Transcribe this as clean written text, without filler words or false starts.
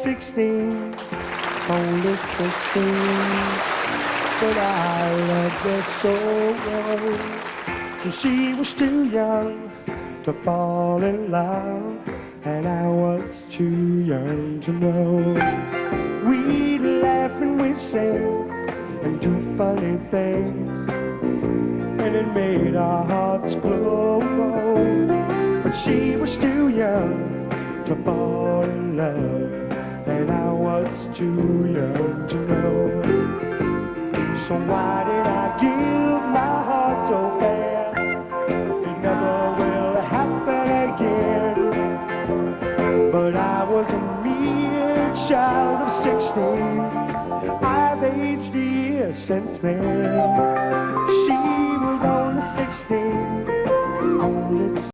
16, only 16, but I loved her so well. And she was too young to fall in love, and I was too young to know. We'd laugh and we'd sing and do funny things, and it made our hearts glow. But she was too young to fall in love, and I was too young to know. So why did I give my heart so bad? It never will happen again. But I was a mere child of 16. I've aged a year since then.